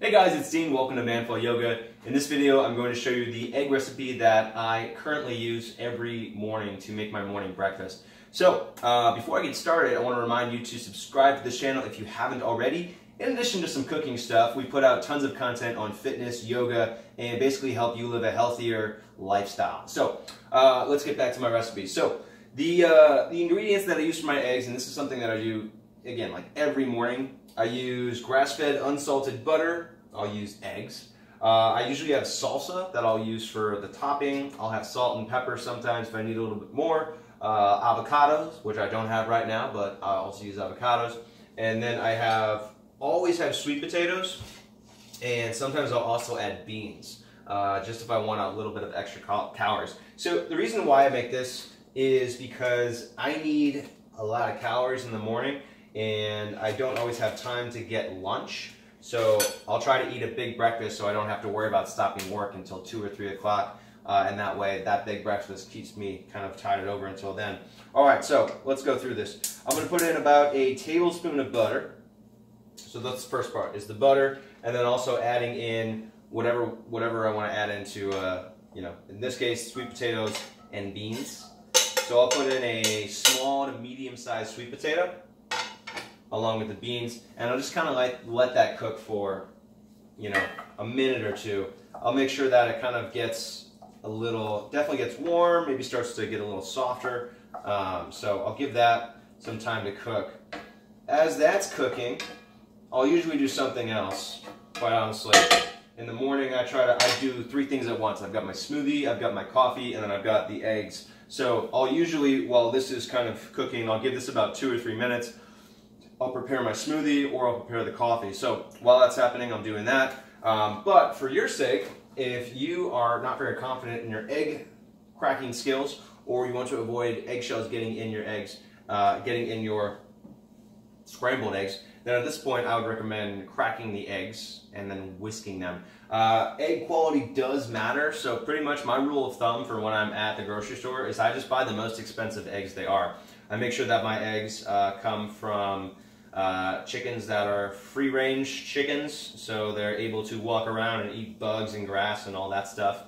Hey guys, it's Dean. Welcome to Manful Yoga. In this video, I'm going to show you the egg recipe that I currently use every morning to make my morning breakfast. So, before I get started, I want to remind you to subscribe to this channel if you haven't already. In addition to some cooking stuff, we put out tons of content on fitness, yoga, and basically help you live a healthier lifestyle. So, let's get back to my recipe. So, the ingredients that I use for my eggs, and this is something that I do, again, like every morning. I use grass-fed unsalted butter. I'll use eggs. I usually have salsa that I'll use for the topping. I'll have salt and pepper sometimes if I need a little bit more. Avocados, which I don't have right now, but I also use avocados. And then I always have sweet potatoes, and sometimes I'll also add beans, just if I want a little bit of extra calories. So the reason why I make this is because I need a lot of calories in the morning, and I don't always have time to get lunch. So I'll try to eat a big breakfast so I don't have to worry about stopping work until 2 or 3 o'clock. And that way, that big breakfast keeps me kind of tided over until then. All right, so let's go through this. I'm going to put in about a tablespoon of butter. So that's the first part, is the butter. And then also adding in whatever I want to add into, in this case, sweet potatoes and beans. So I'll put in a small to medium-sized sweet potato, along with the beans, and I'll just kind of let that cook for, a minute or two. I'll make sure that it kind of gets definitely gets warm, maybe starts to get a little softer. So I'll give that some time to cook. As that's cooking, I'll usually do something else, quite honestly. In the morning, I do 3 things at once. I've got my smoothie, I've got my coffee, and then I've got the eggs. So I'll usually, while this is kind of cooking, I'll give this about 2 or 3 minutes. I'll prepare my smoothie or I'll prepare the coffee. So while that's happening, I'm doing that. But for your sake, if you are not very confident in your egg cracking skills, or you want to avoid eggshells getting in your eggs, getting in your scrambled eggs, then at this point I would recommend cracking the eggs and then whisking them. Egg quality does matter, so pretty much my rule of thumb for when I'm at the grocery store is I just buy the most expensive eggs they are. I make sure that my eggs come from chickens that are free-range chickens, so they're able to walk around and eat bugs and grass and all that stuff.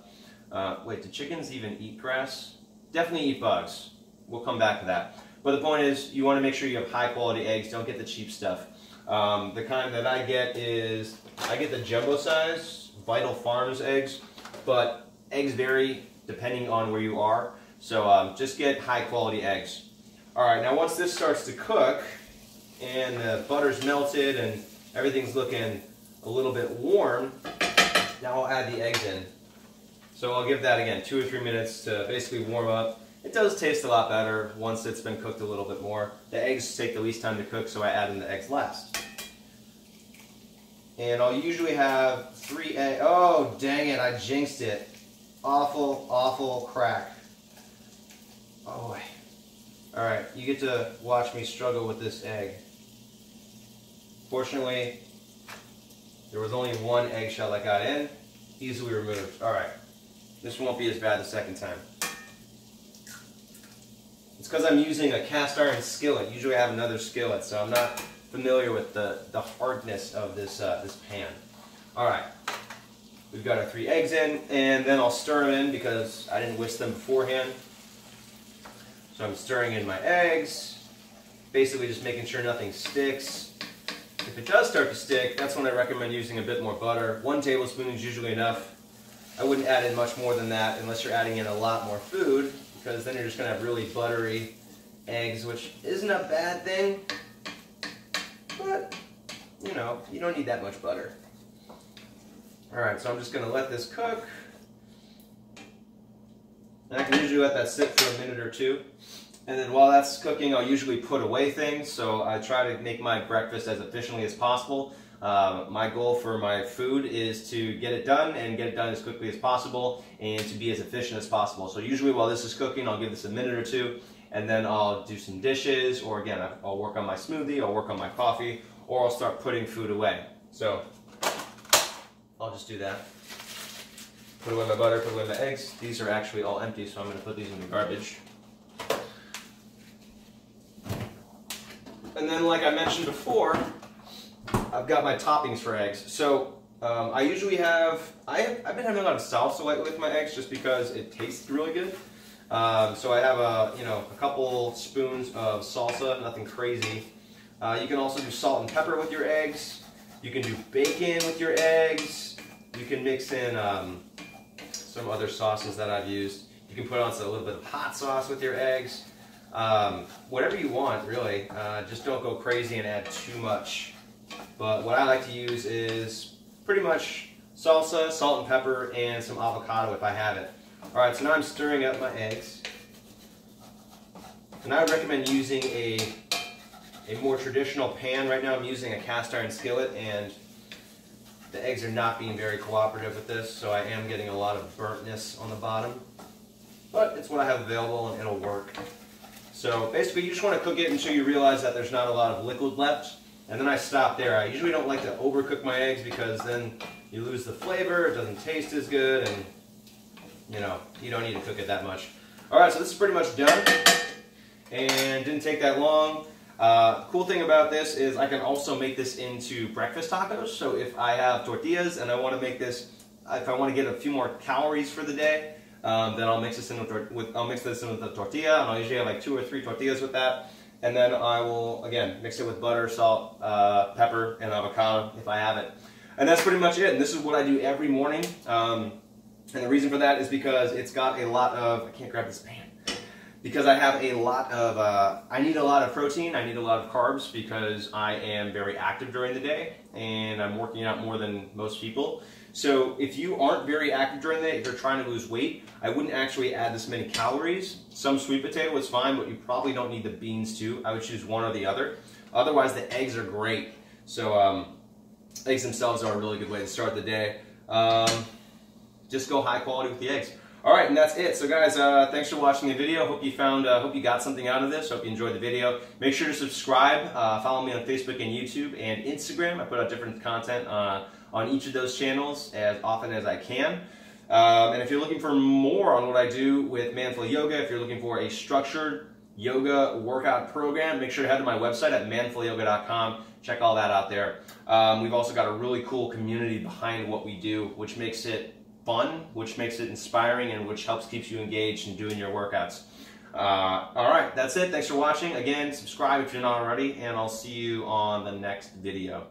Wait, do chickens even eat grass? Definitely eat bugs. We'll come back to that. But the point is, you want to make sure you have high-quality eggs. Don't get the cheap stuff. The kind that I get the jumbo size, Vital Farms eggs, but eggs vary depending on where you are. So just get high-quality eggs. All right, now once this starts to cook and the butter's melted and everything's looking a little bit warm, now I'll add the eggs in. So I'll give that, again, 2 or 3 minutes to basically warm up. It does taste a lot better once it's been cooked a little bit more. The eggs take the least time to cook, so I add in the eggs last. And I'll usually have 3 eggs. Oh, dang it, I jinxed it. Awful, awful crack. Oh, boy. All right, you get to watch me struggle with this egg. Fortunately, there was only 1 eggshell that got in, easily removed. All right, this won't be as bad the second time. It's because I'm using a cast iron skillet. Usually I have another skillet, so I'm not familiar with the hardness of this pan. All right, we've got our 3 eggs in, and then I'll stir them in because I didn't whisk them beforehand. So I'm stirring in my eggs, basically just making sure nothing sticks. If it does start to stick, that's when I recommend using a bit more butter. 1 tablespoon is usually enough. I wouldn't add in much more than that unless you're adding in a lot more food, because then you're just going to have really buttery eggs, which isn't a bad thing, but, you don't need that much butter. All right, so I'm just going to let this cook. And I can usually let that sit for a minute or 2. And then while that's cooking, I'll usually put away things. So I try to make my breakfast as efficiently as possible. My goal for my food is to get it done and get it done as quickly as possible and to be as efficient as possible. So usually while this is cooking, I'll give this a minute or 2, and then I'll do some dishes, or again, I'll work on my smoothie, I'll work on my coffee, or I'll start putting food away. So I'll just do that. Put away my butter, put away my eggs. These are actually all empty, so I'm going to put these in the garbage. And then, like I mentioned before, I've got my toppings for eggs. So I usually I've been having a lot of salsa lately with my eggs just because it tastes really good. So I have a couple spoons of salsa, nothing crazy. You can also do salt and pepper with your eggs. You can do bacon with your eggs. You can mix in some other sauces that I've used. You can put on a little bit of hot sauce with your eggs. Whatever you want, really. Just don't go crazy and add too much. But what I like to use is pretty much salsa, salt and pepper, and some avocado if I have it. Alright, so now I'm stirring up my eggs. And I would recommend using a more traditional pan. Right now I'm using a cast iron skillet, and the eggs are not being very cooperative with this, so I am getting a lot of burntness on the bottom. But it's what I have available and it'll work. So basically you just want to cook it until you realize that there's not a lot of liquid left, and then I stop there. I usually don't like to overcook my eggs because then you lose the flavor, it doesn't taste as good, and you don't need to cook it that much. Alright, so this is pretty much done, and didn't take that long. Cool thing about this is I can also make this into breakfast tacos. So if I have tortillas and I want to make this, if I want to get a few more calories for the day, then I'll mix this in with the tortilla, and I'll usually have like 2 or 3 tortillas with that. And then I will, again, mix it with butter, salt, pepper, and avocado if I have it. And that's pretty much it. And this is what I do every morning. And the reason for that is because it's got a lot of, I can't grab this pan, because I have a lot of, I need a lot of protein, I need a lot of carbs because I am very active during the day and I'm working out more than most people. So if you aren't very active during the day, if you're trying to lose weight, I wouldn't actually add this many calories. Some sweet potato is fine, but you probably don't need the beans too. I would choose one or the other. Otherwise, the eggs are great. So eggs themselves are a really good way to start the day. Just go high quality with the eggs. Alright, and that's it. So guys, thanks for watching the video. Hope you got something out of this. Hope you enjoyed the video. Make sure to subscribe. Follow me on Facebook and YouTube and Instagram. I put out different content on each of those channels as often as I can. And if you're looking for more on what I do with Manful Yoga, if you're looking for a structured yoga workout program, make sure to head to my website at manfulyoga.com. Check all that out there. We've also got a really cool community behind what we do, which makes it fun, which makes it inspiring, and which keeps you engaged in doing your workouts. Alright, that's it. Thanks for watching. Again, subscribe if you're not already, and I'll see you on the next video.